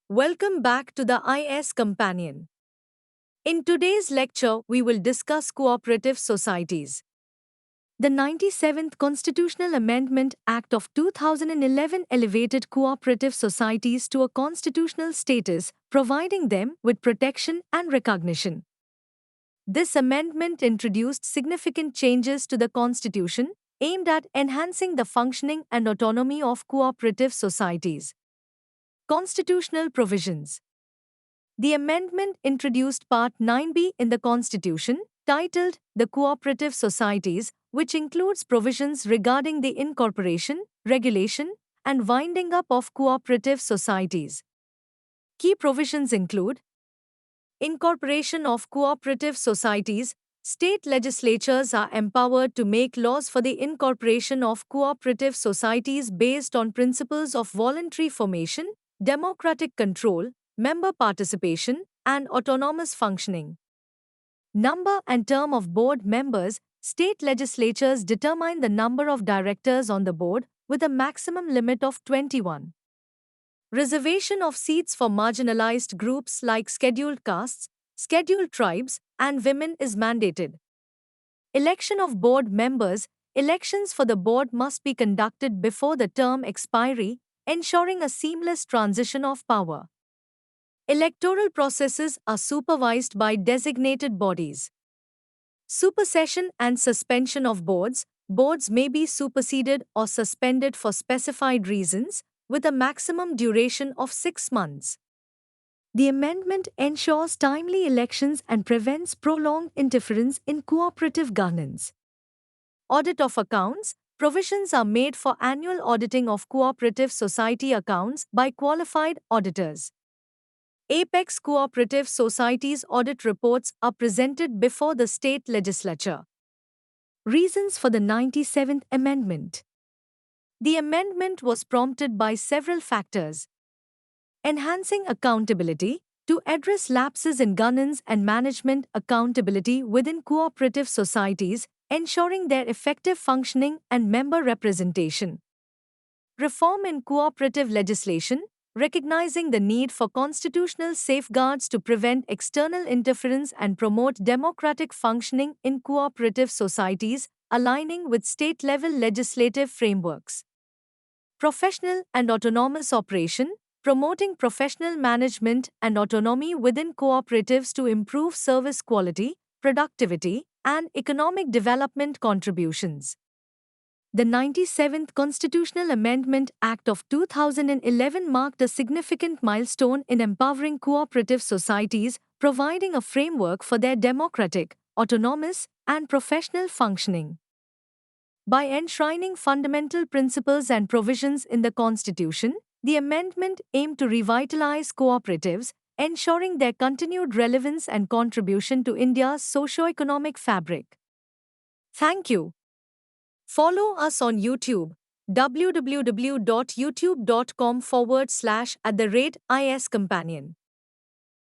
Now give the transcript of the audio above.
Welcome back to the IS Companion. In today's lecture, we will discuss cooperative societies. The 97th Constitutional Amendment Act of 2011 elevated cooperative societies to a constitutional status, providing them with protection and recognition. This amendment introduced significant changes to the Constitution, aimed at enhancing the functioning and autonomy of cooperative societies. Constitutional provisions. The amendment introduced Part 9b in the Constitution, titled The Cooperative Societies, which includes provisions regarding the incorporation, regulation, and winding up of cooperative societies. Key provisions include incorporation of cooperative societies. State legislatures are empowered to make laws for the incorporation of cooperative societies based on principles of voluntary formation, democratic control, member participation, and autonomous functioning. Number and term of board members. State legislatures determine the number of directors on the board with a maximum limit of 21. Reservation of seats for marginalized groups like scheduled castes, scheduled tribes, and women is mandated. Election of board members. Elections for the board must be conducted before the term expiry, ensuring a seamless transition of power. Electoral processes are supervised by designated bodies. Supersession and suspension of boards. Boards may be superseded or suspended for specified reasons, with a maximum duration of 6 months. The amendment ensures timely elections and prevents prolonged interference in cooperative governance. Audit of accounts. Provisions are made for annual auditing of cooperative society accounts by qualified auditors. Apex Cooperative Societies audit reports are presented before the state legislature. Reasons for the 97th Amendment. The amendment was prompted by several factors. Enhancing accountability. To address lapses in governance and management accountability within cooperative societies, ensuring their effective functioning and member representation. Reform in cooperative legislation. Recognizing the need for constitutional safeguards to prevent external interference and promote democratic functioning in cooperative societies, aligning with state-level legislative frameworks. Professional and autonomous operation. Promoting professional management and autonomy within cooperatives to improve service quality, productivity, and economic development contributions. The 97th Constitutional Amendment Act of 2011 marked a significant milestone in empowering cooperative societies, providing a framework for their democratic, autonomous, and professional functioning. By enshrining fundamental principles and provisions in the Constitution, the amendment aimed to revitalize cooperatives, ensuring their continued relevance and contribution to India's socio-economic fabric. Thank you. Follow us on YouTube, www.youtube.com/ISCompanion.